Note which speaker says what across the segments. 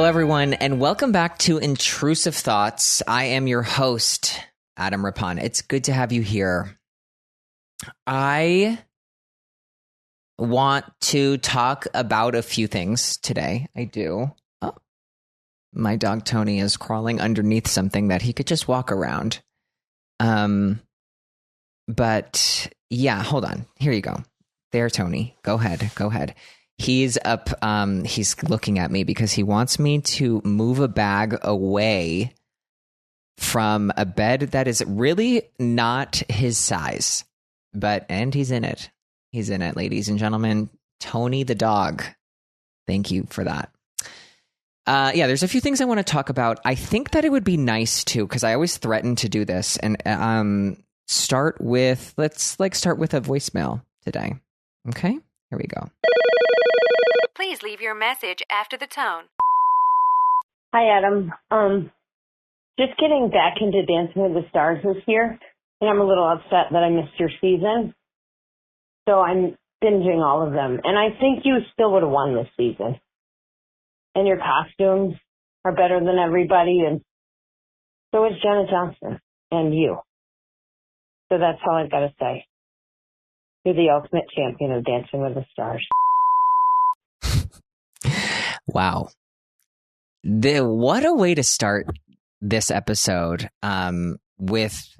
Speaker 1: everyone, and welcome back to Intrusive Thoughts. I am your host, Adam Rippon. It's good to have you here. I want to talk about a few things today. I do. Oh, my dog Tony is crawling underneath something that he could just walk around. But yeah, hold on. Here you go. There, Tony. Go ahead. He's up. He's looking at me because he wants me to move a bag away from a bed that is really not his size. And he's in it. He's in it, ladies and gentlemen. Tony the dog. Thank you for that. Yeah, there's a few things I want to talk about. I think that it would be nice too, because I always threaten to do this, and let's start with a voicemail today. Okay, here we go.
Speaker 2: Please leave your message after the tone.
Speaker 3: Hi, Adam. Just getting back into Dancing with the Stars this year, and I'm a little upset that I missed your season. So I'm binging all of them, and I think you still would have won this season. And your costumes are better than everybody, and so is Jenna Johnson and you. So that's all I've got to say. You're the ultimate champion of Dancing with the Stars.
Speaker 1: Wow. What a way to start this episode, with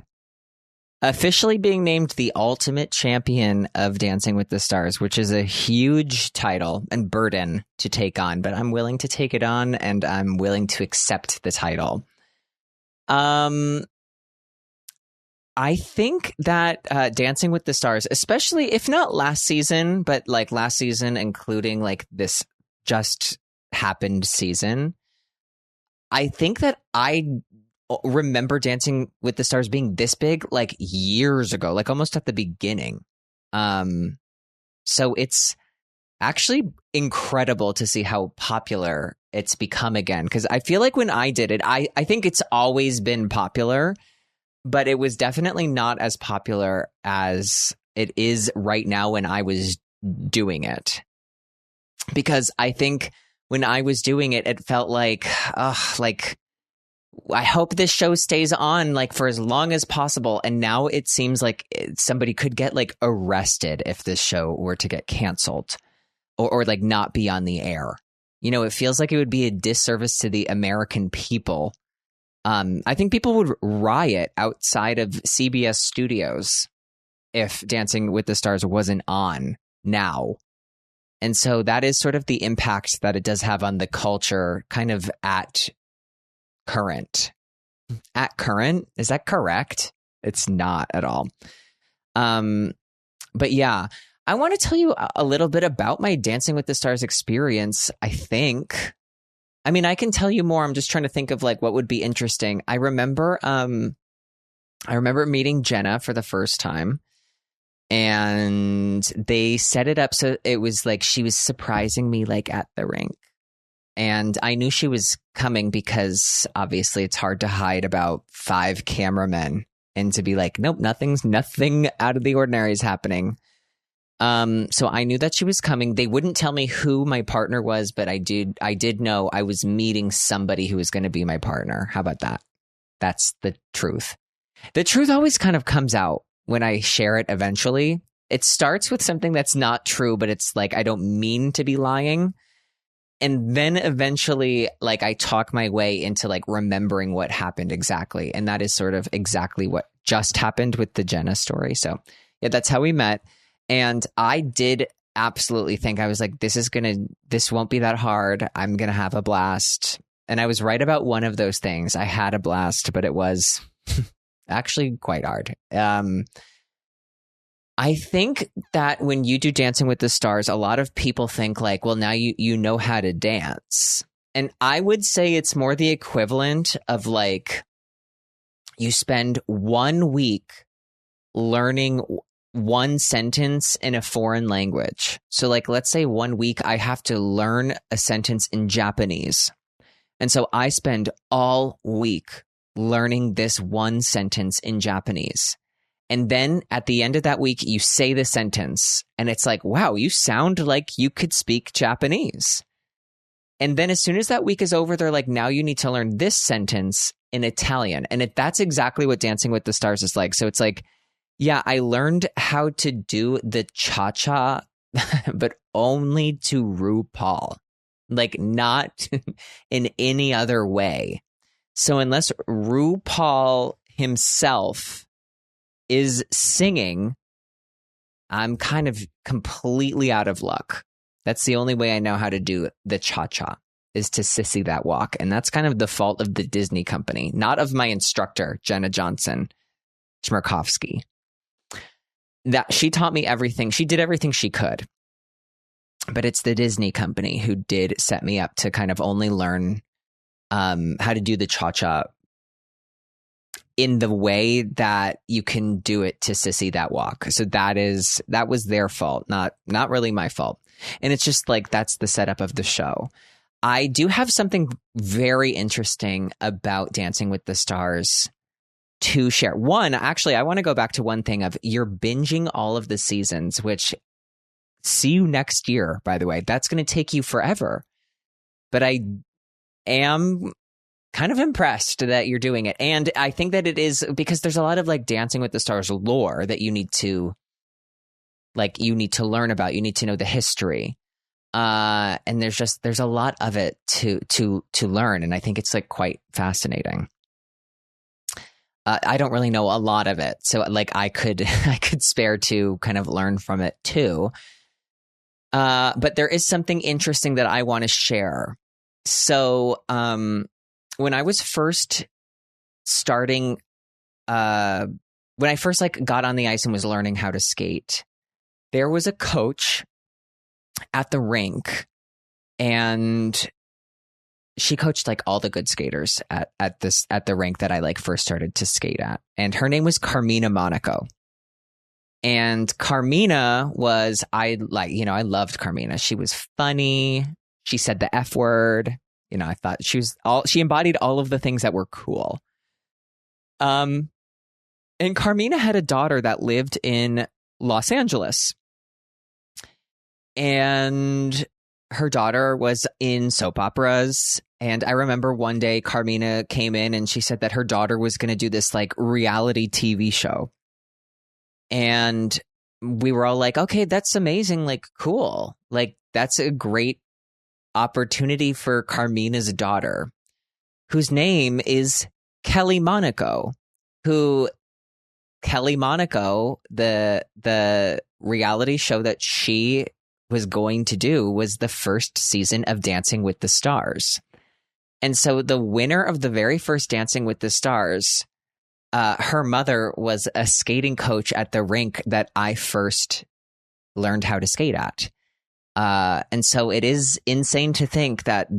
Speaker 1: officially being named the ultimate champion of Dancing with the Stars, which is a huge title and burden to take on, but I'm willing to take it on, and I'm willing to accept the title. I think that Dancing with the Stars, especially if not last season, but like last season, including like this just happened season, I think that I remember Dancing with the Stars being this big like years ago, like almost at the beginning. So it's actually incredible to see how popular it's become again, because I feel like when I did it, I think it's always been popular, but it was definitely not as popular as it is right now when I was doing it. Because I think when I was doing it, it felt like I hope this show stays on like for as long as possible. And now it seems like somebody could get like arrested if this show were to get canceled or like not be on the air. You know, it feels like it would be a disservice to the American people. I think people would riot outside of CBS studios if Dancing with the Stars wasn't on now. And so that is sort of the impact that it does have on the culture kind of at current. At current? Is that correct? It's not at all. But yeah, I want to tell you a little bit about my Dancing with the Stars experience, I think. I mean, I can tell you more. I'm just trying to think of like what would be interesting. I remember meeting Jenna for the first time. And they set it up so it was like she was surprising me like at the rink. And I knew she was coming because obviously it's hard to hide about 5 cameramen and to be like, nope, nothing out of the ordinary is happening. So I knew that she was coming. They wouldn't tell me who my partner was, but I did know I was meeting somebody who was going to be my partner. How about that? That's the truth. The truth always kind of comes out when I share it eventually. It starts with something that's not true, but it's like I don't mean to be lying. And then eventually, like, I talk my way into like remembering what happened exactly. And that is sort of exactly what just happened with the Jenna story. So yeah, that's how we met. And I did absolutely think, I was like, this won't be that hard. I'm going to have a blast. And I was right about one of those things. I had a blast, but it was actually quite hard. I think that when you do Dancing with the Stars, a lot of people think like, well, now you know how to dance. And I would say it's more the equivalent of like you spend 1 week learning one sentence in a foreign language. So like, let's say 1 week I have to learn a sentence in Japanese. And so I spend all week learning this one sentence in Japanese. And then at the end of that week, you say the sentence and it's like, wow, you sound like you could speak Japanese. And then as soon as that week is over, they're like, now you need to learn this sentence in Italian. And that's exactly what Dancing with the Stars is like. So it's like, yeah, I learned how to do the cha-cha, but only to RuPaul, like not in any other way. So unless RuPaul himself is singing, I'm kind of completely out of luck. That's the only way I know how to do the cha-cha, is to sissy that walk. And that's kind of the fault of the Disney company, not of my instructor, Jenna Johnson Chmerkovsky. That she taught me everything. She did everything she could. But it's the Disney company who did set me up to kind of only learn how to do the cha-cha in the way that you can do it to sissy that walk. So that was their fault, not really my fault. And it's just like, that's the setup of the show. I do have something very interesting about Dancing with the Stars to share. One, actually, I want to go back to one thing of you're binging all of the seasons, which see you next year, by the way. That's going to take you forever. But I am kind of impressed that you're doing it. And I think that it is because there's a lot of like Dancing with the Stars lore that you need to learn about. You need to know the history. And there's a lot of it to learn. And I think it's like quite fascinating. I don't really know a lot of it. So like I could spare to kind of learn from it too. But there is something interesting that I want to share. So, when I was first starting, when I first like got on the ice and was learning how to skate, there was a coach at the rink, and she coached like all the good skaters at the rink that I like first started to skate at. And her name was Carmina Monaco. And Carmina was, I loved Carmina. She was funny. She said the F word. I thought she embodied all of the things that were cool. And Carmina had a daughter that lived in Los Angeles. And her daughter was in soap operas. And I remember one day Carmina came in and she said that her daughter was going to do this like reality TV show. And we were all like, okay, that's amazing. Like, cool. Like, that's a great opportunity for Carmina's daughter, whose name is Kelly Monaco, Kelly Monaco, the reality show that she was going to do was the first season of Dancing with the Stars. And so the winner of the very first Dancing with the Stars, her mother was a skating coach at the rink that I first learned how to skate at. And so it is insane to think that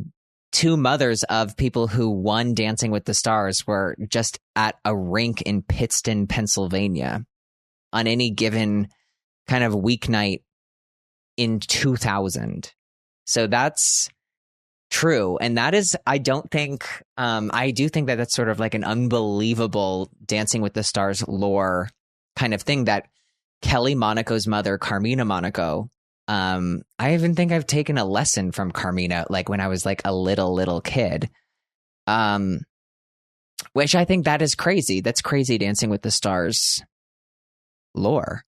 Speaker 1: two mothers of people who won Dancing with the Stars were just at a rink in Pittston, Pennsylvania on any given kind of weeknight in 2000. So that's true. And that is, I do think that that's sort of like an unbelievable Dancing with the Stars lore kind of thing, that Kelly Monaco's mother, Carmina Monaco, I even think I've taken a lesson from Carmina, like when I was like a little kid, which I think that is crazy. That's crazy Dancing with the Stars lore.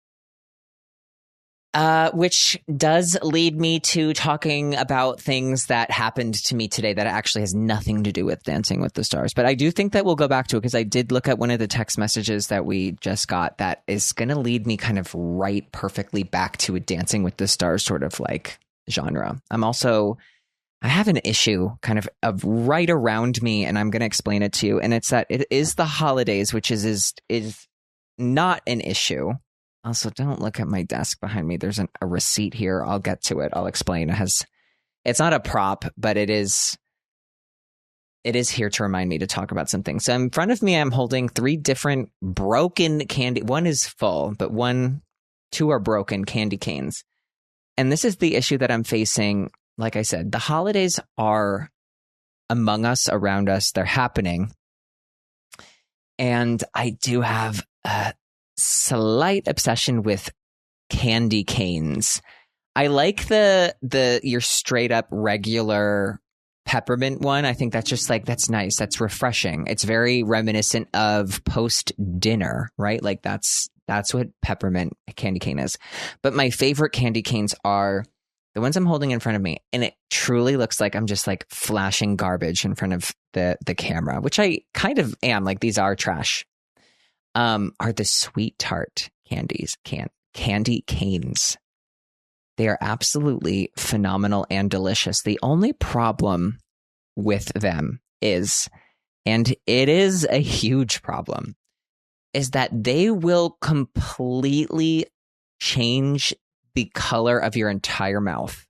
Speaker 1: Which does lead me to talking about things that happened to me today that actually has nothing to do with Dancing with the Stars. But I do think that we'll go back to it because I did look at one of the text messages that we just got that is going to lead me kind of right perfectly back to a Dancing with the Stars sort of like genre. I have an issue kind of right around me, and I'm going to explain it to you. And it's that it is the holidays, which is not an issue. Also, don't look at my desk behind me. There's a receipt here. I'll get to it. I'll explain. It's not a prop, but it is here to remind me to talk about something. So in front of me, I'm holding 3 different broken candy. One is full, but 2 are broken candy canes. And this is the issue that I'm facing. Like I said, the holidays are among us, around us. They're happening. And I do have a slight obsession with candy canes. I like your straight up regular peppermint one. I think that's just like, that's nice. That's refreshing. It's very reminiscent of post dinner, right? Like that's what peppermint candy cane is. But my favorite candy canes are the ones I'm holding in front of me. And it truly looks like I'm just like flashing garbage in front of the camera, which I kind of am. Like these are trash. Are the sweet tart candy canes. They are absolutely phenomenal and delicious. The only problem with them is, and it is a huge problem, is that they will completely change the color of your entire mouth.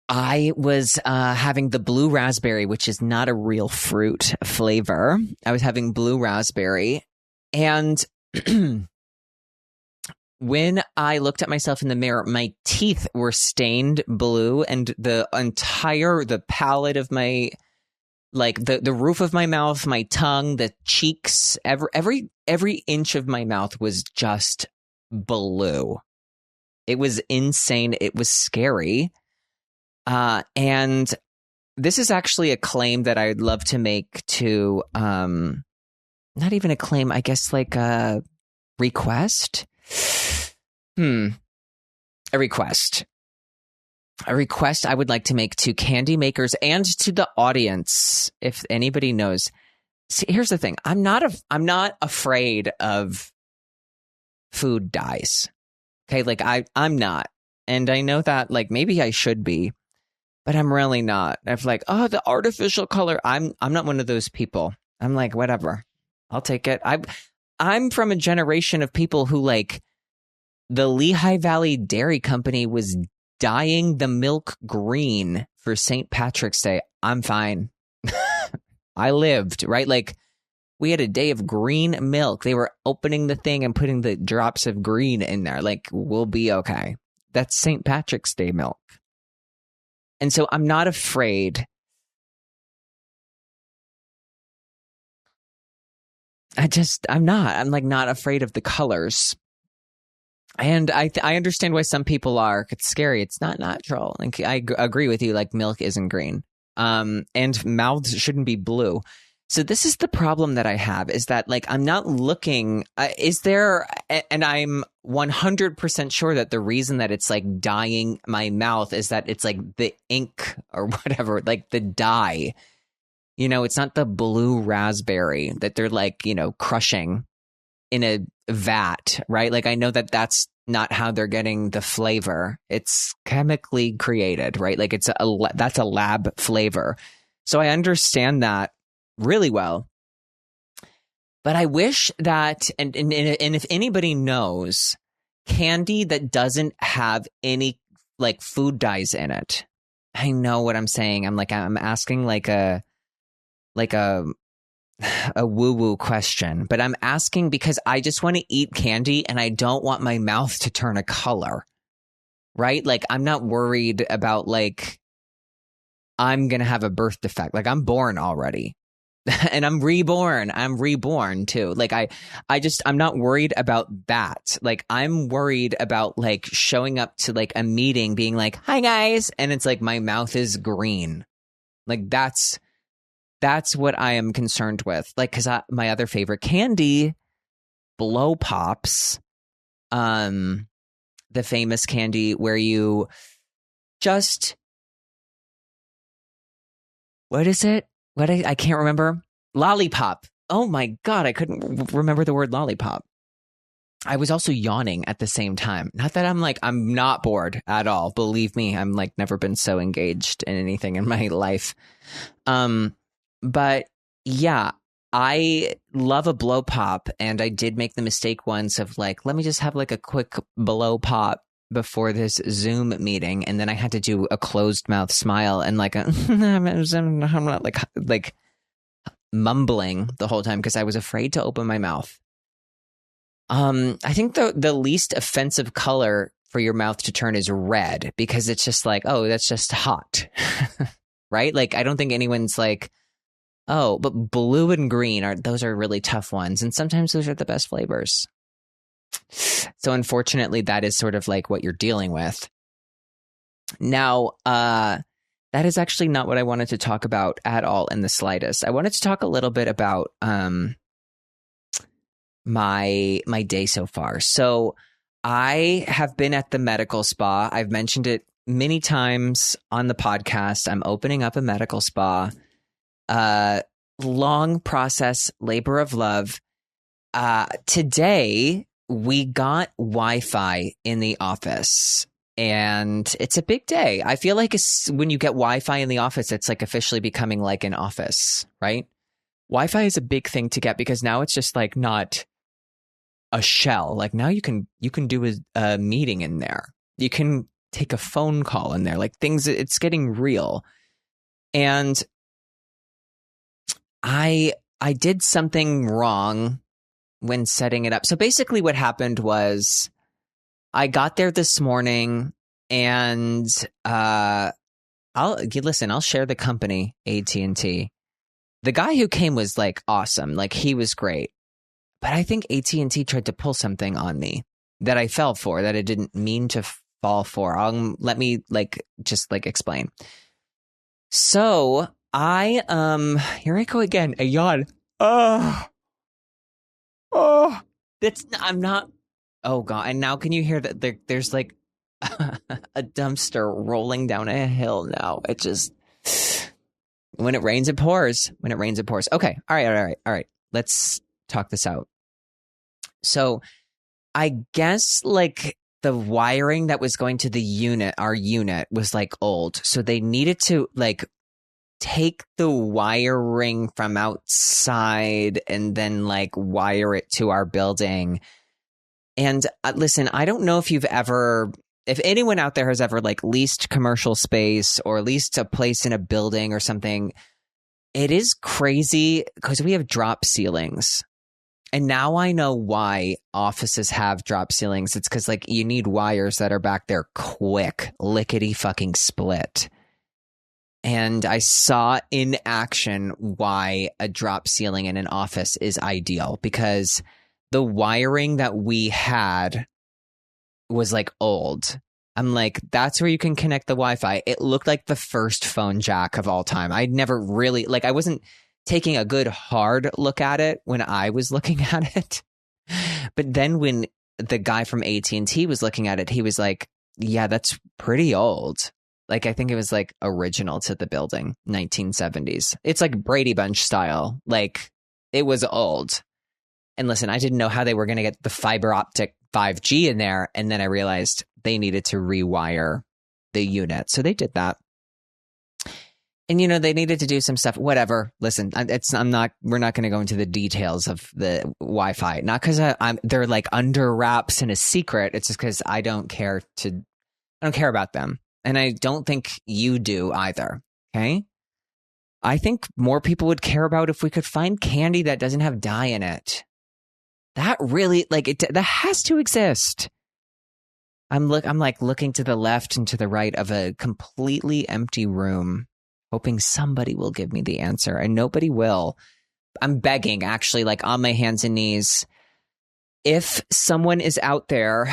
Speaker 1: I was having the blue raspberry, which is not a real fruit flavor. I was having blue raspberry, and when I looked at myself in the mirror, my teeth were stained blue, and the palate of my, like the roof of my mouth, my tongue, the cheeks, every inch of my mouth was just blue. It was insane. It was scary. And this is actually a claim that I'd love to make to, not even a claim, I guess like a request. A request I would like to make to candy makers and to the audience, if anybody knows. See, here's the thing. I'm not afraid of food dyes. Okay, like I'm not. And I know that like maybe I should be, but I'm really not. I'm like, oh, the artificial color. I'm not one of those people. I'm like, whatever. I'll take it. I'm from a generation of people who like the Lehigh Valley Dairy Company was dyeing the milk green for St. Patrick's Day. I'm fine. I lived, right? Like we had a day of green milk. They were opening the thing and putting the drops of green in there. Like we'll be okay. That's St. Patrick's Day milk. And so I'm not afraid. I'm not afraid of the colors. And I understand why some people are. It's scary. It's not natural. Like, I agree with you. Like milk isn't green. And mouths shouldn't be blue. So this is the problem that I have, is that like I'm not looking. Is there? And I'm 100% sure that the reason that it's like dyeing my mouth is that it's like the ink or whatever, like the dye. You know, it's not the blue raspberry that they're like, you know, crushing in a vat, right? Like I know that that's not how they're getting the flavor. It's chemically created, right? Like that's a lab flavor. So I understand that really well. But I wish that, and if anybody knows candy that doesn't have any like food dyes in it, I know what I'm saying. I'm asking like a woo-woo question, but I'm asking because I just want to eat candy and I don't want my mouth to turn a color, right? Like I'm not worried about like I'm going to have a birth defect. Like I'm born already and I'm reborn too. Like I'm not worried about that. Like I'm worried about like showing up to like a meeting being like, hi guys. And it's like my mouth is green. Like that's what I am concerned with. Like, because my other favorite candy, Blow Pops, the famous candy where you just, what is it? I can't remember. Lollipop. Oh my God, I couldn't remember the word lollipop. I was also yawning at the same time. Not that I'm not bored at all. Believe me, I'm like never been so engaged in anything in my life. But yeah, I love a blow pop, and I did make the mistake once of like, let me just have like a quick blow pop before this Zoom meeting, and then I had to do a closed mouth smile and like I'm not like mumbling the whole time because I was afraid to open my mouth. I think the least offensive color for your mouth to turn is red, because it's just like, oh, that's just hot, right? Like I don't think anyone's like, oh, but blue and green those are really tough ones. And sometimes those are the best flavors. So unfortunately, that is sort of like what you're dealing with. Now, that is actually not what I wanted to talk about at all in the slightest. I wanted to talk a little bit about my day so far. So I have been at the medical spa. I've mentioned it many times on the podcast. I'm opening up a medical spa. Long process, labor of love. Today, we got Wi-Fi in the office. And it's a big day. I feel like when you get Wi-Fi in the office, it's like officially becoming like an office, right? Wi-Fi is a big thing to get because now it's just like not a shell. Like now you can do a meeting in there. You can take a phone call in there. Like things, it's getting real. And I did something wrong when setting it up. So basically what happened was I got there this morning and I'll share the company, AT&T. The guy who came was like awesome. Like he was great. But I think AT&T tried to pull something on me that I fell for, that I didn't mean to fall for. Let me just explain. So here I go again. A yawn. I'm not. Oh God! And now can you hear that? There's like a dumpster rolling down a hill. Now it just when it rains, it pours. When it rains, it pours. Okay. All right. Let's talk this out. So, I guess like the wiring that was going to our unit, was like old. So they needed to like take the wiring from outside and then like wire it to our building. And listen, I don't know if anyone out there has ever like leased commercial space or leased a place in a building or something. It is crazy because we have drop ceilings. And now I know why offices have drop ceilings. It's because like you need wires that are back there quick, lickety fucking split. And I saw in action why a drop ceiling in an office is ideal, because the wiring that we had was like old. I'm like, that's where you can connect the Wi-Fi. It looked like the first phone jack of all time. I'd never really I wasn't taking a good hard look at it when I was looking at it. But then when the guy from AT&T was looking at it, he was like, yeah, that's pretty old. Like, I think it was like original to the building, 1970s. It's like Brady Bunch style. Like, it was old. And listen, I didn't know how they were going to get the fiber optic 5G in there. And then I realized they needed to rewire the unit. So they did that. And, they needed to do some stuff, whatever. Listen, we're not going to go into the details of the Wi-Fi. Not because they're like under wraps and a secret. It's just because I don't care about them. And I don't think you do either. Okay. I think more people would care about if we could find candy that doesn't have dye in it. That really, that has to exist. I'm like looking to the left and to the right of a completely empty room, hoping somebody will give me the answer, and nobody will. I'm begging, actually, like on my hands and knees. If someone is out there,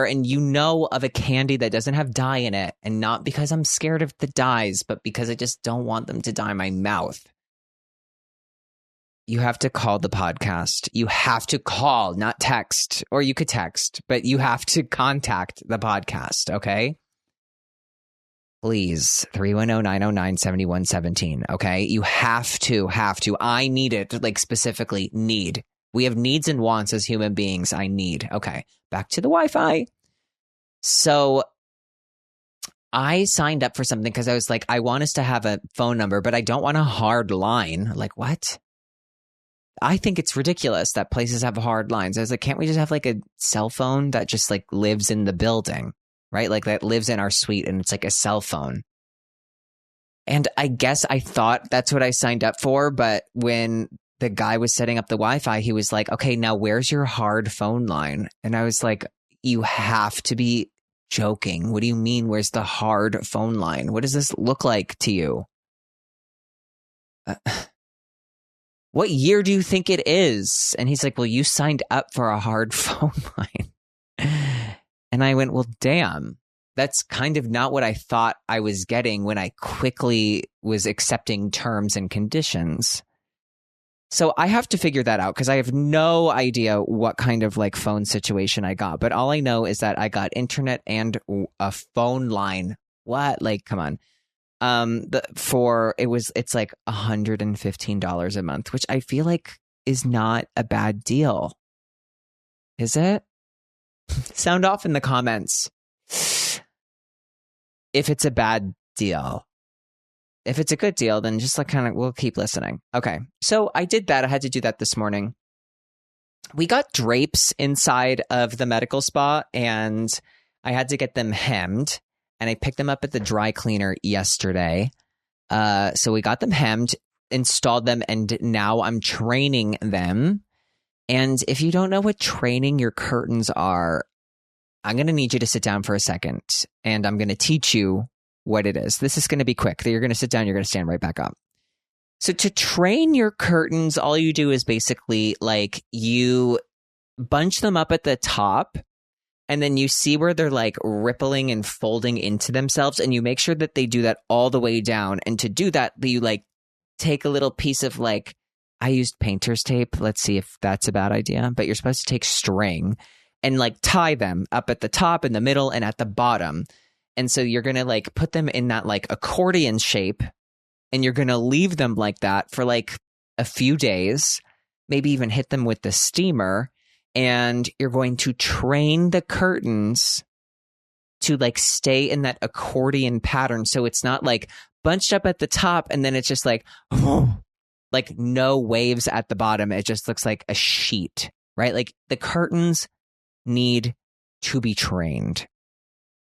Speaker 1: and you know of a candy that doesn't have dye in it, and not because I'm scared of the dyes, but because I just don't want them to dye my mouth, you have to call the podcast. You have to call, not text. Or you could text, but you have to contact the podcast, okay? Please, 310-909-7117, okay? You have to. I need it, like specifically need. We have needs and wants as human beings. I need. Okay, back to the Wi-Fi. So I signed up for something because I was like, I want us to have a phone number, but I don't want a hard line. Like, what? I think it's ridiculous that places have hard lines. I was like, can't we just have like a cell phone that just like lives in the building, right? Like that lives in our suite and it's like a cell phone. And I guess I thought that's what I signed up for. But when the guy was setting up the Wi-Fi, he was like, okay, now where's your hard phone line? And I was like, you have to be joking. What do you mean? Where's the hard phone line? What does this look like to you? What year do you think it is? And he's like, well, you signed up for a hard phone line. And I went, well, damn, that's kind of not what I thought I was getting when I quickly was accepting terms and conditions. So I have to figure that out because I have no idea what kind of like phone situation I got. But all I know is that I got internet and a phone line. What? Like, come on. It's like $115 a month, which I feel like is not a bad deal. Is it? Sound off in the comments if it's a bad deal. If it's a good deal, then just like we'll keep listening. Okay. So I did that. I had to do that this morning. We got drapes inside of the medical spa and I had to get them hemmed, and I picked them up at the dry cleaner yesterday. So we got them hemmed, installed them, and now I'm training them. And if you don't know what training your curtains are, I'm going to need you to sit down for a second and I'm going to teach you what it is. This is going to be quick. You're going to sit down. You're going to stand right back up. So to train your curtains, all you do is basically like you bunch them up at the top and then you see where they're like rippling and folding into themselves. And you make sure that they do that all the way down. And to do that, you like take a little piece of like, I used painter's tape. Let's see if that's a bad idea. But you're supposed to take string and like tie them up at the top, in the middle, and at the bottom. And so you're going to like put them in that like accordion shape, and you're going to leave them like that for like a few days, maybe even hit them with the steamer. And you're going to train the curtains to like stay in that accordion pattern. So it's not like bunched up at the top and then it's just like, like no waves at the bottom. It just looks like a sheet, right? Like the curtains need to be trained.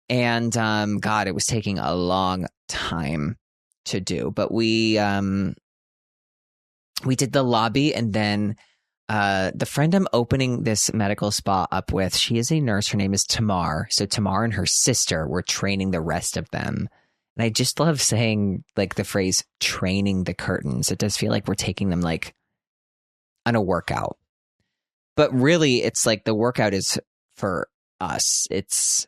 Speaker 1: And God, it was taking a long time to do. But we did the lobby, and then the friend I'm opening this medical spa up with, she is a nurse. Her name is Tamar. So Tamar and her sister were training the rest of them. And I just love saying like the phrase training the curtains. It does feel like we're taking them like on a workout. But really, it's like the workout is for us. It's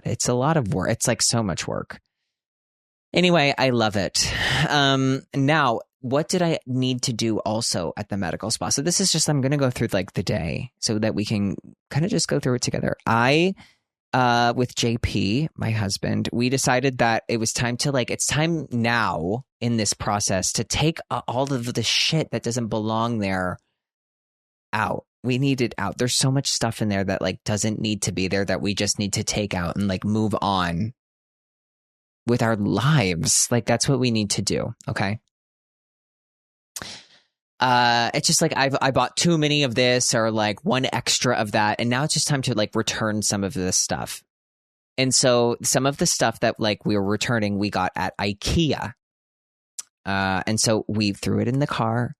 Speaker 1: it's a lot of work. It's like so much work. Anyway, I love it. Now, what did I need to do also at the medical spa? So this is just, I'm going to go through like the day so that we can kind of just go through it together. With JP, my husband, we decided that it was time to like, it's time now in this process to take all of the shit that doesn't belong there out. We need it out. There's so much stuff in there that like doesn't need to be there, that we just need to take out and like move on with our lives. Like that's what we need to do. Okay. It's just like I bought too many of this or like one extra of that. And now it's just time to like return some of this stuff. And so some of the stuff that like we were returning, we got at IKEA. And so we threw it in the car.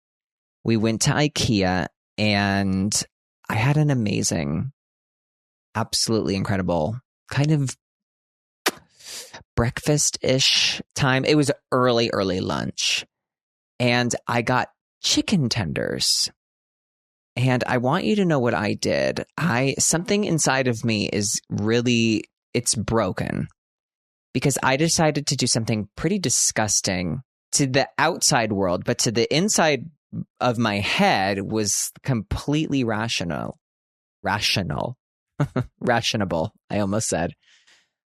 Speaker 1: We went to IKEA and I had an amazing, absolutely incredible kind of breakfast-ish time. It was early lunch. And I got chicken tenders. And I want you to know what I did. Something inside of me is really, it's broken because I decided to do something pretty disgusting to the outside world, but to the inside of my head was completely rational, rationable, I almost said.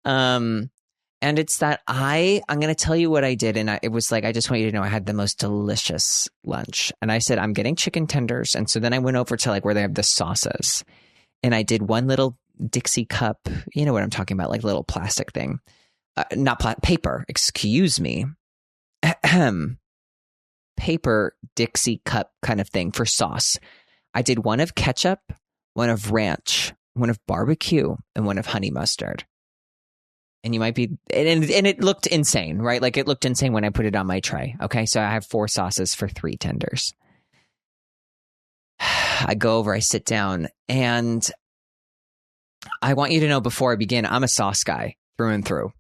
Speaker 1: And it's that I'm going to tell you what I did. And it was like, I just want you to know I had the most delicious lunch. And I said, I'm getting chicken tenders. And so then I went over to like where they have the sauces. And I did one little Dixie cup. You know what I'm talking about? Like little plastic thing. Paper. Excuse me. Paper Dixie cup kind of thing for sauce. I did one of ketchup, one of ranch, one of barbecue, and one of honey mustard. And you might be, and it looked insane, right? Like it looked insane when I put it on my tray. Okay. So I have 4 sauces for 3 tenders. I go over, I sit down, and I want you to know before I begin, I'm a sauce guy through and through.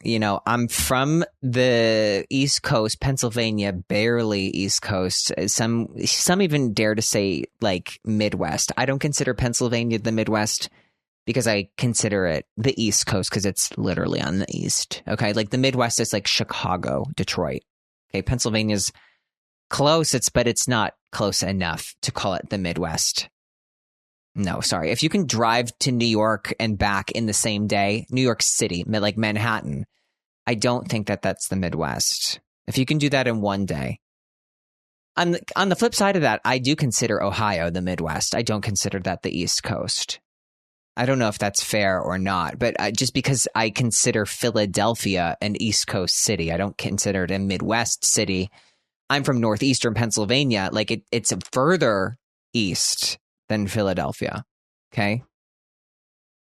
Speaker 1: I'm from the East Coast, Pennsylvania, barely East Coast. Some even dare to say like Midwest. I don't consider Pennsylvania the Midwest because I consider it the East Coast because it's literally on the East. Okay. Like the Midwest is like Chicago, Detroit. Okay. Pennsylvania's close, but it's not close enough to call it the Midwest. No, sorry. If you can drive to New York and back in the same day, New York City, like Manhattan, I don't think that that's the Midwest. If you can do that in one day. On the flip side of that, I do consider Ohio the Midwest. I don't consider that the East Coast. I don't know if that's fair or not, but just because I consider Philadelphia an East Coast city, I don't consider it a Midwest city. I'm from northeastern Pennsylvania. Like it's further east than Philadelphia. Okay.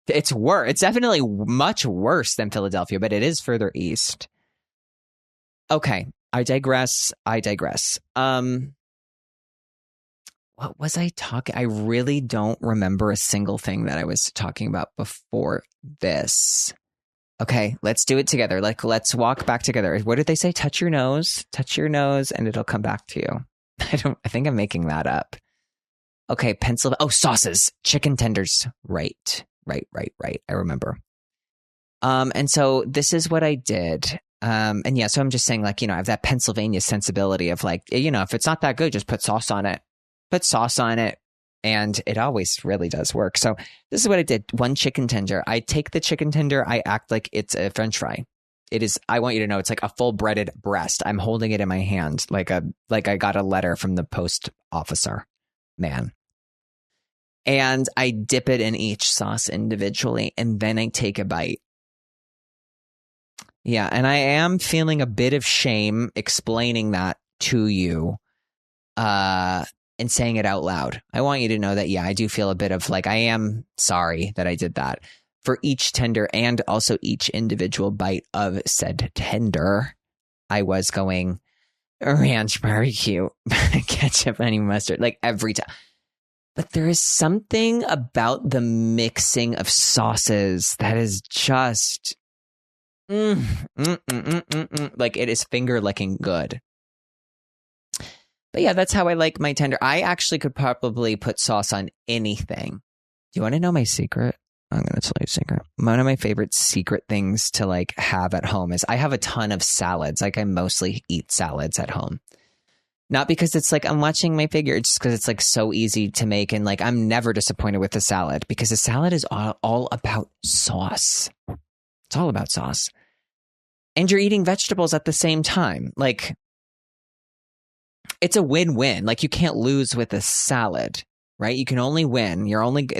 Speaker 1: It's worse. It's definitely much worse than Philadelphia, but it is further east. Okay. I digress. What was I talking? I really don't remember a single thing that I was talking about before this. Okay, let's do it together. Like, let's walk back together. What did they say? Touch your nose, and it'll come back to you. I think I'm making that up. Okay, Pennsylvania. Oh, sauces, chicken tenders. Right. I remember. And so this is what I did. And yeah, so I'm just saying, like, I have that Pennsylvania sensibility of like, if it's not that good, just put sauce on it. And it always really does work. So this is what I did. One chicken tender. I take the chicken tender. I act like it's a French fry. It is. I want you to know it's like a full breaded breast. I'm holding it in my hand like I got a letter from the post officer man. And I dip it in each sauce individually, and then I take a bite. Yeah, and I am feeling a bit of shame explaining that to you. And saying it out loud. I want you to know that, yeah, I do feel a bit of like, I am sorry that I did that. For each tender and also each individual bite of said tender, I was going ranch, barbecue, ketchup, honey mustard, like every time. But there is something about the mixing of sauces that is just, like it is finger licking good. But yeah, that's how I like my tender. I actually could probably put sauce on anything. Do you want to know my secret? I'm going to tell you a secret. One of my favorite secret things to like have at home is I have a ton of salads. Like I mostly eat salads at home. Not because it's like I'm watching my figure, it's just because it's like so easy to make. And like I'm never disappointed with a salad because a salad is all about sauce. It's all about sauce. And you're eating vegetables at the same time. Like, it's a win-win. Like you can't lose with a salad, right? You can only win.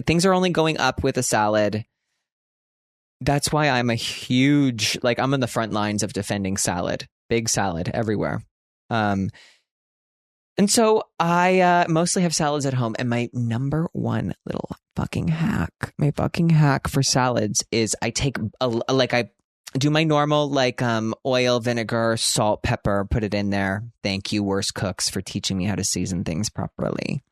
Speaker 1: Things are only going up with a salad. That's why I'm a huge, like I'm on the front lines of defending salad, big salad everywhere. And so I mostly have salads at home. And my number one little fucking hack for salads is I take I do my normal like oil, vinegar, salt, pepper, put it in there. Thank you, worst cooks, for teaching me how to season things properly.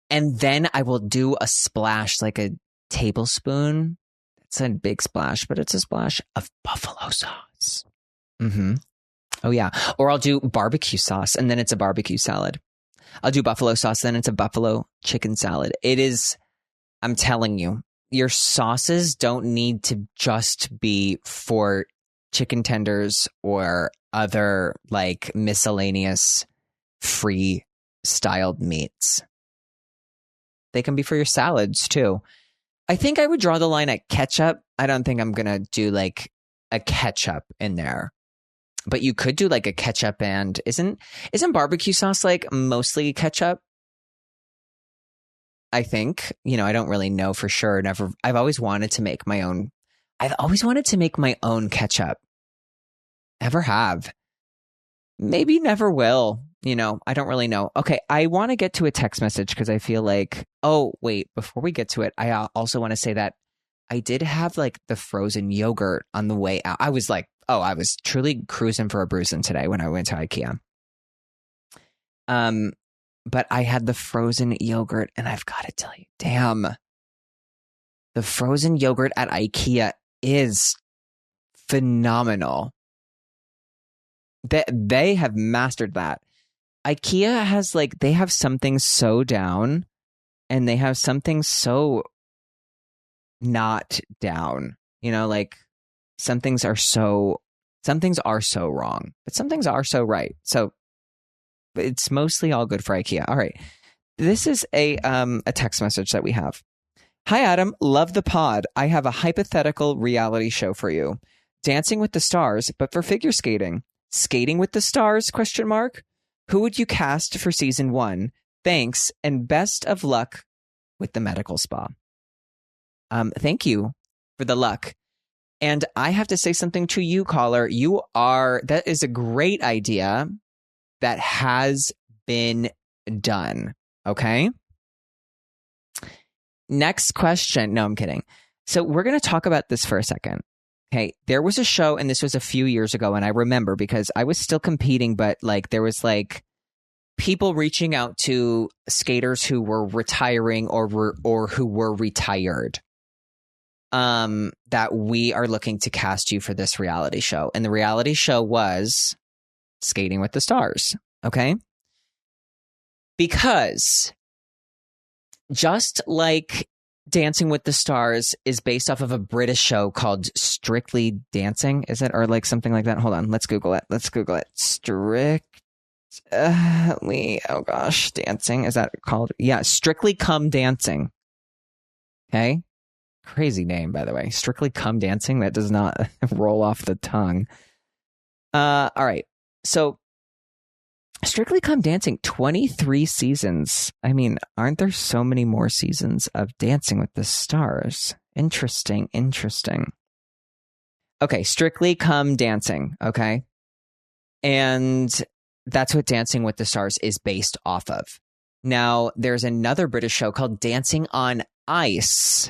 Speaker 1: And then I will do a splash, like a tablespoon. It's a big splash, but it's a splash of buffalo sauce. Mm-hmm. Oh, yeah. Or I'll do barbecue sauce, and then it's a barbecue salad. I'll do buffalo sauce, then it's a buffalo chicken salad. It is, I'm telling you, your sauces don't need to just be for chicken tenders or other like miscellaneous free styled meats. They can be for your salads too. I think I would draw the line at ketchup. I don't think I'm going to do like a ketchup in there. But you could do like a ketchup and isn't barbecue sauce like mostly ketchup? I think, I don't really know for sure. I've always wanted to make my own. I've always wanted to make my own ketchup. Ever have. Maybe never will. I don't really know. Okay, I want to get to a text message because I feel like, oh, wait, before we get to it, I also want to say that I did have like the frozen yogurt on the way out. I was like, I was truly cruising for a bruising today when I went to IKEA. But I had the frozen yogurt, and I've got to tell you, damn, the frozen yogurt at IKEA is phenomenal. They have mastered that. IKEA has like, they have something so down and they have something so not down, you know, like some things are so wrong, but some things are so right. So it's mostly all good for IKEA. All right. This is a text message that we have. Hi, Adam. Love the pod. I have a hypothetical reality show for you. Dancing with the Stars, but for figure skating. Skating with the Stars, ? Who would you cast for season 1? Thanks, and best of luck with the medical spa. Thank you for the luck. And I have to say something to you, caller. That is a great idea that has been done. Okay. Next question. No, I'm kidding. So we're going to talk about this for a second. Okay. There was a show, and this was a few years ago, and I remember because I was still competing, but like there was like people reaching out to skaters who were retiring or who were retired. That we are looking to cast you for this reality show. And the reality show was Skating with the Stars. Okay. Because just like Dancing with the Stars is based off of a British show called Strictly Dancing, is it? Or like something like that. Hold on. Let's Google it. Strictly, oh gosh, dancing. Is that called? Yeah. Strictly Come Dancing. Okay. Crazy name, by the way. Strictly Come Dancing. That does not roll off the tongue. All right. So Strictly Come Dancing, 23 seasons. I mean, aren't there so many more seasons of Dancing with the Stars? Interesting. Okay, Strictly Come Dancing, okay? And that's what Dancing with the Stars is based off of. Now, there's another British show called Dancing on Ice.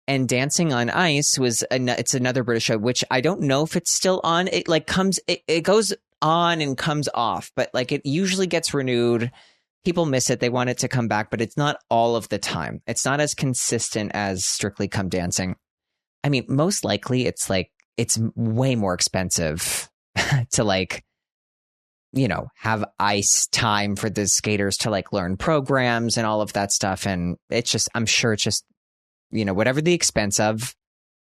Speaker 1: And Dancing on Ice it's another British show, which I don't know if it's still on. It like it goes on and comes off, but like it usually gets renewed. People miss it. They want it to come back, but it's not all of the time. It's not as consistent as Strictly Come Dancing. I mean, most likely it's way more expensive to like, you know, have ice time for the skaters to like learn programs and all of that stuff. And I'm sure it's just, you know, whatever the expense of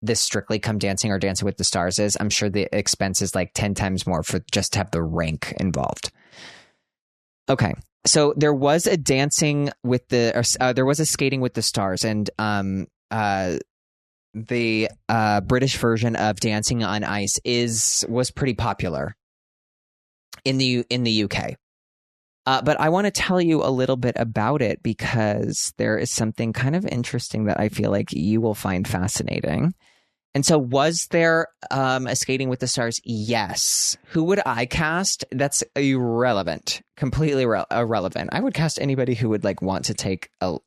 Speaker 1: this Strictly Come Dancing or Dancing with the Stars is, I'm sure the expense is like 10 times more for just to have the rank involved. Okay. So there was a there was a Skating with the Stars, and the British version of Dancing on Ice was pretty popular in the UK. But I want to tell you a little bit about it because there is something kind of interesting that I feel like you will find fascinating. And so was there a Skating with the Stars? Yes. Who would I cast? That's irrelevant. Completely irrelevant. I would cast anybody who would like want to take a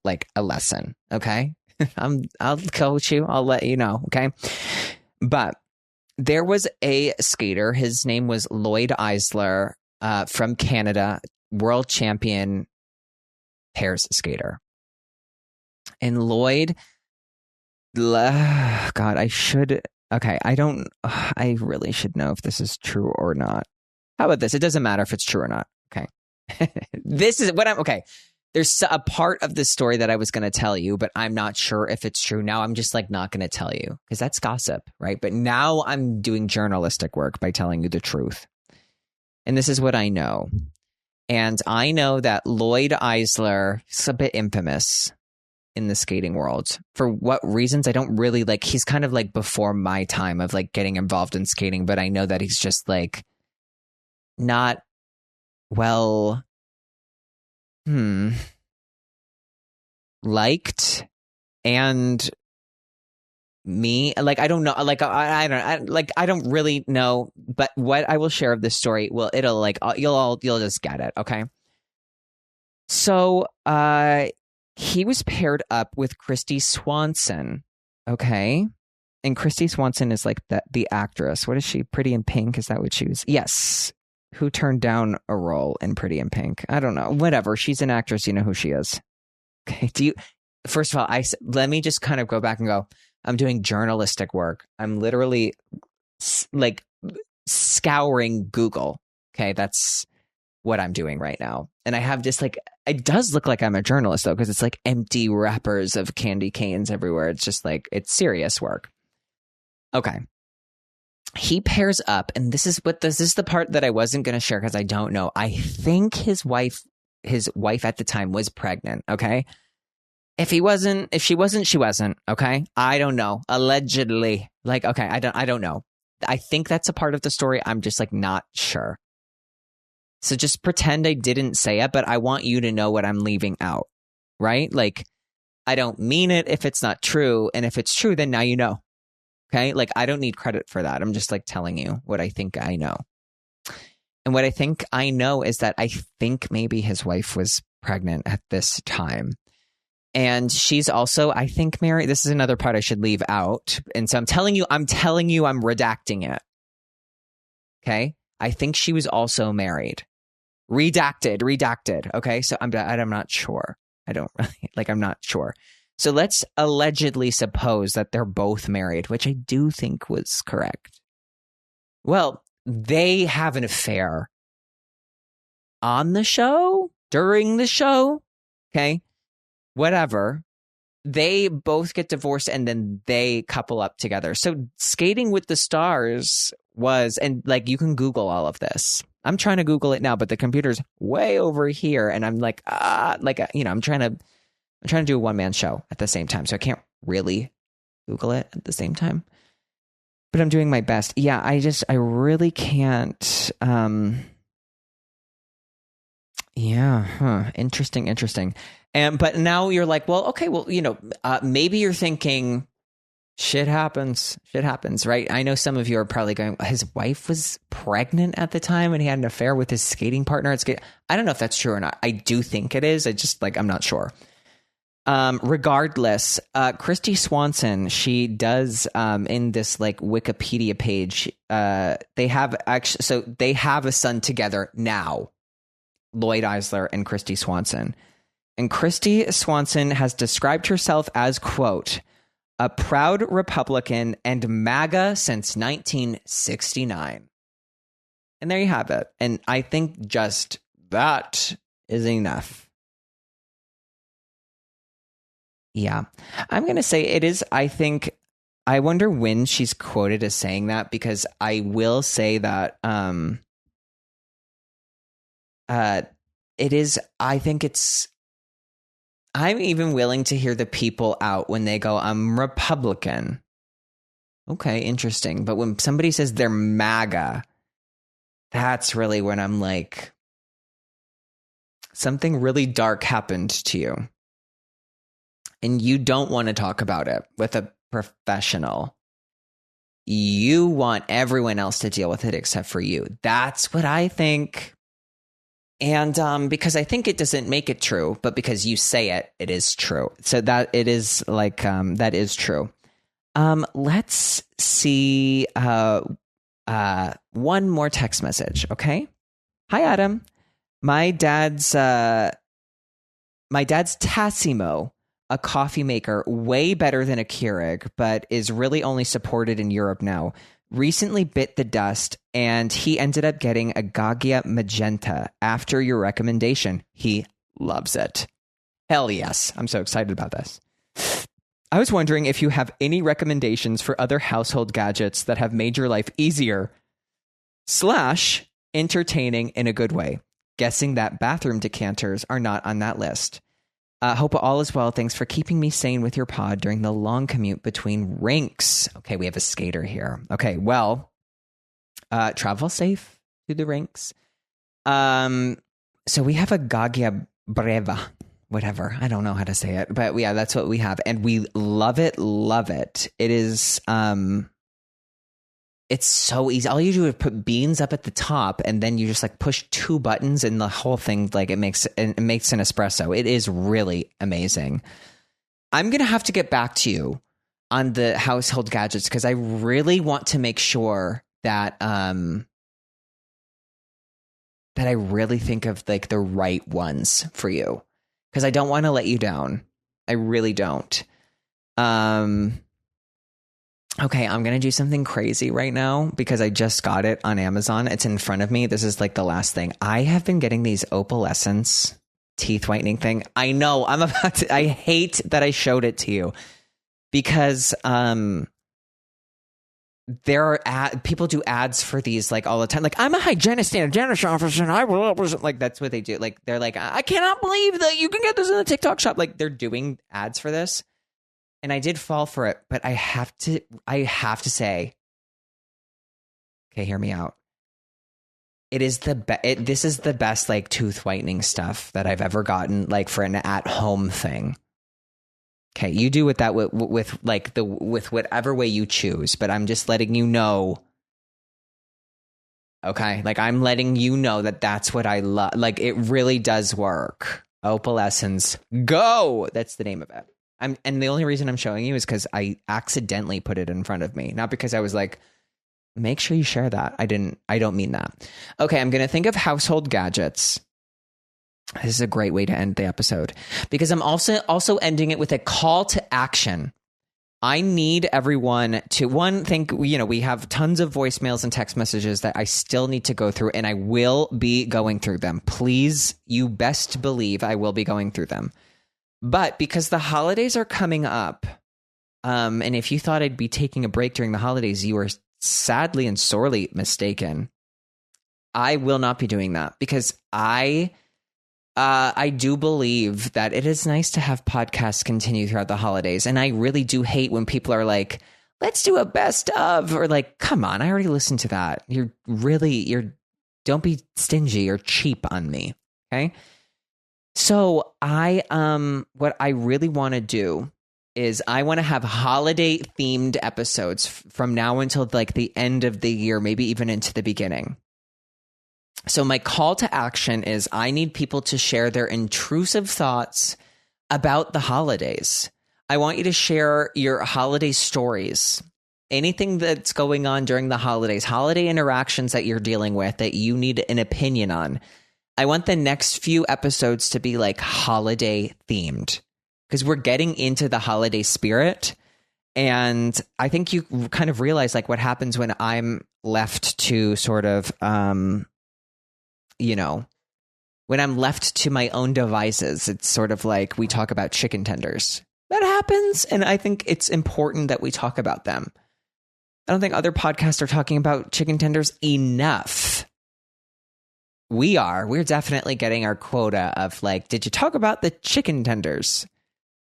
Speaker 1: lesson. Okay. I'll coach you. I'll let you know. Okay. But there was a skater. His name was Lloyd Eisler from Canada, world champion pairs skater. And Lloyd, God, I really should know if this is true or not. How about this? It doesn't matter if it's true or not. Okay. This is what okay. There's a part of the story that I was going to tell you, but I'm not sure if it's true. Now I'm just like not going to tell you because that's gossip, right? But now I'm doing journalistic work by telling you the truth. And this is what I know. And I know that Lloyd Eisler is a bit infamous in the skating world. For what reasons? I don't really like, he's kind of like before my time of like getting involved in skating, but I know that he's just like not well liked, and me, like, I don't know, like, I don't really know, but what I will share of this story, well, it'll like, you'll just get it. Okay. So, he was paired up with Christy Swanson. Okay. And Christy Swanson is like the actress. What is she? Pretty in Pink? Is that what she was? Yes. Who turned down a role in Pretty in Pink? I don't know. Whatever. She's an actress. You know who she is. Okay. First of all, let me just kind of go back and go, I'm doing journalistic work. I'm literally like scouring Google. Okay, that's what I'm doing right now. And I have just like, it does look like I'm a journalist though, because it's like empty wrappers of candy canes everywhere. It's just like, it's serious work. Okay. He pairs up, and this is the part that I wasn't going to share because I don't know. I think his wife at the time was pregnant. Okay. If she wasn't, she wasn't. Okay. I don't know. Allegedly. Like, okay. I don't know. I think that's a part of the story. I'm just like not sure. So just pretend I didn't say it, but I want you to know what I'm leaving out. Right? Like, I don't mean it if it's not true. And if it's true, then now you know. Okay? Like, I don't need credit for that. I'm just like telling you what I think I know. And what I think I know is that I think maybe his wife was pregnant at this time. And she's also, I think, married. This is another part I should leave out. And so I'm telling you, I'm redacting it. Okay? I think she was also married. Redacted. Okay? So I'm not sure. I'm not sure. So let's allegedly suppose that they're both married, which I do think was correct. Well, they have an affair on the show, during the show. Okay? Whatever. They both get divorced and then they couple up together. So Skating with the Stars was, and like you can Google all of this. I'm trying to Google it now, but the computer's way over here, and I'm like, I'm trying to do a one-man show at the same time, so I can't really Google it at the same time. But I'm doing my best. Yeah, I really can't. Interesting. But now you're like, well, okay, well, maybe you're thinking, shit happens, right? I know some of you are probably going, his wife was pregnant at the time and he had an affair with his skating partner at skate. I don't know if that's true or not. I do think it is. I just I'm not sure. Regardless, Christy Swanson, she does in this like Wikipedia page, they have a son together now, Lloyd Eisler and Christy Swanson. And Christy Swanson has described herself as, quote, a proud Republican and MAGA since 1969. And there you have it. And I think just that is enough. Yeah. I'm going to say it is, I wonder when she's quoted as saying that, because I will say that it is, I'm even willing to hear the people out when they go, I'm Republican. Okay, interesting. But when somebody says they're MAGA, that's really when I'm like, something really dark happened to you. And you don't want to talk about it with a professional. You want everyone else to deal with it except for you. That's what I think. And because I think it doesn't make it true, but because you say it, it is true. So that it is like, that is true. Let's see one more text message, okay? Hi, Adam. My dad's Tassimo, a coffee maker, way better than a Keurig, but is really only supported in Europe now, recently bit the dust, and he ended up getting a Gaggia Magenta after your recommendation. He loves it. Hell yes. I'm so excited about this. I was wondering if you have any recommendations for other household gadgets that have made your life easier / entertaining in a good way. Guessing that bathroom decanters are not on that list. Hope all is well. Thanks for keeping me sane with your pod during the long commute between rinks. Okay, we have a skater here. Okay, well, travel safe to the rinks. So we have a Gaggia Breva, whatever. I don't know how to say it, but yeah, that's what we have, and we love it. Love it. It is. It's so easy. All you do is put beans up at the top, and then you just like push 2 buttons, and the whole thing like it makes an espresso. It is really amazing. I'm gonna have to get back to you on the household gadgets because I really want to make sure that that I really think of like the right ones for you, because I don't want to let you down. I really don't. Okay, I'm going to do something crazy right now because I just got it on Amazon. It's in front of me. This is like the last thing. I have been getting these opalescence teeth whitening thing. I know I hate that I showed it to you because there are people do ads for these like all the time. Like, I'm a hygienist in a dentist office and I will like, that's what they do. Like, they're like, I cannot believe that you can get this in the TikTok shop. Like, they're doing ads for this. And I did fall for it, but I have to say, okay, hear me out. It is this is the best like tooth whitening stuff that I've ever gotten, like for an at-home thing. Okay, you do with that with whatever way you choose, but I'm just letting you know. Okay, like I'm letting you know that that's what I love. Like, it really does work. Opalescence, go. That's the name of it. And the only reason I'm showing you is because I accidentally put it in front of me, not because I was like, make sure you share that. I don't mean that. Okay, I'm going to think of household gadgets. This is a great way to end the episode because I'm also ending it with a call to action. I need everyone to think, we have tons of voicemails and text messages that I still need to go through, and I will be going through them. Please, you best believe I will be going through them. But because the holidays are coming up, and if you thought I'd be taking a break during the holidays, you are sadly and sorely mistaken. I will not be doing that because I do believe that it is nice to have podcasts continue throughout the holidays. And I really do hate when people are like, let's do a best of, or like, come on, I already listened to that. Don't be stingy or cheap on me. Okay. So what I really want to do is I want to have holiday themed episodes from now until like the end of the year, maybe even into the beginning. So my call to action is I need people to share their intrusive thoughts about the holidays. I want you to share your holiday stories, anything that's going on during the holidays, holiday interactions that you're dealing with that you need an opinion on. I want the next few episodes to be like holiday themed because we're getting into the holiday spirit. And I think you kind of realize like what happens when I'm left to sort of, when I'm left to my own devices. It's sort of like we talk about chicken tenders. That happens. And I think it's important that we talk about them. I don't think other podcasts are talking about chicken tenders enough. We're definitely getting our quota of like, did you talk about the chicken tenders?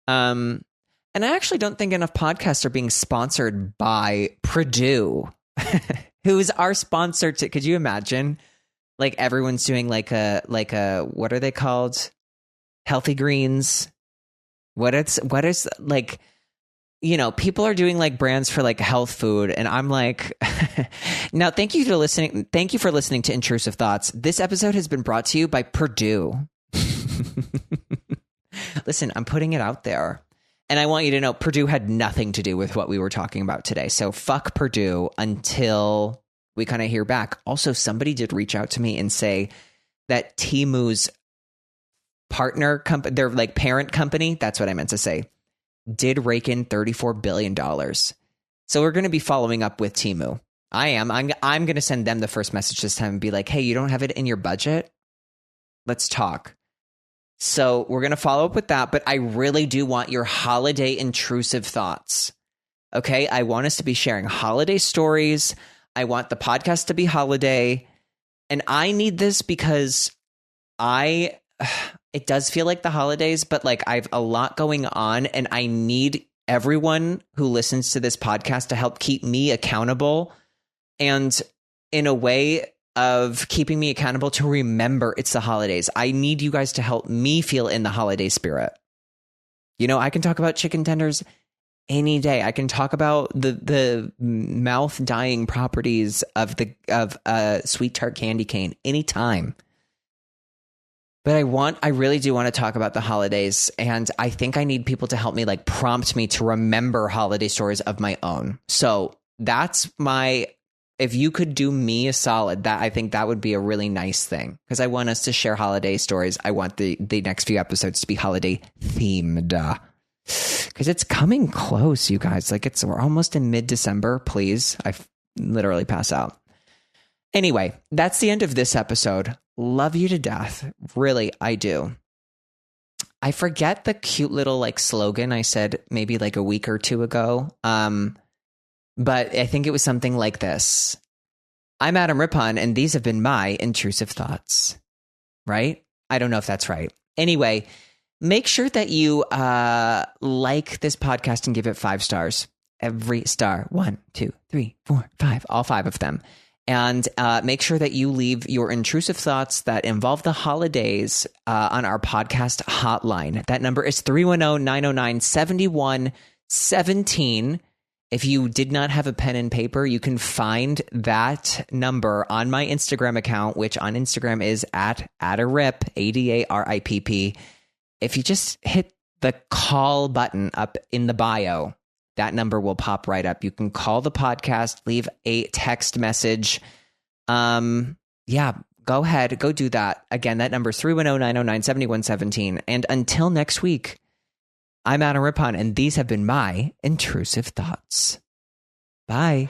Speaker 1: And I actually don't think enough podcasts are being sponsored by Purdue, who's our sponsor. Could you imagine? Like everyone's doing like a what are they called? Healthy greens. What is like, people are doing like brands for like health food. And I'm like, now, thank you for listening. Thank you for listening to Intrusive Thoughts. This episode has been brought to you by Purdue. Listen, I'm putting it out there. And I want you to know Purdue had nothing to do with what we were talking about today. So fuck Purdue until we kind of hear back. Also, somebody did reach out to me and say that Temu's partner company, their like parent company, that's what I meant to say, did rake in $34 billion. So we're going to be following up with Temu. I'm going to send them the first message this time and be like, hey, you don't have it in your budget? Let's talk. So we're going to follow up with that. But I really do want your holiday intrusive thoughts. Okay. I want us to be sharing holiday stories. I want the podcast to be holiday. And I need this because it does feel like the holidays, but like I have a lot going on and I need everyone who listens to this podcast to help keep me accountable and in a way of keeping me accountable to remember it's the holidays. I need you guys to help me feel in the holiday spirit. I can talk about chicken tenders any day. I can talk about the mouth dying properties of sweet tart candy cane anytime. But I really do want to talk about the holidays. And I think I need people to help me, like prompt me to remember holiday stories of my own. So if you could do me a solid, I think that would be a really nice thing. Because I want us to share holiday stories. I want the next few episodes to be holiday themed. because it's coming close, you guys. Like we're almost in mid-December. Please. I literally pass out. Anyway, that's the end of this episode. Love you to death. Really, I do. I forget the cute little like slogan I said maybe like a week or two ago. But I think it was something like this. I'm Adam Rippon, and these have been my intrusive thoughts. Right? I don't know if that's right. Anyway, make sure that you like this podcast and give it 5 stars. Every star. 1, 2, 3, 4, 5. All 5 of them. And make sure that you leave your intrusive thoughts that involve the holidays on our podcast hotline. That number is 310-909-7117. If you did not have a pen and paper, you can find that number on my Instagram account, which on Instagram is at @ADARIP, ADARIPP. If you just hit the call button up in the bio, that number will pop right up. You can call the podcast, leave a text message. Yeah, go ahead, go do that. Again, that number is 310-909-7117. And until next week, I'm Adam Rippon, and these have been my intrusive thoughts. Bye.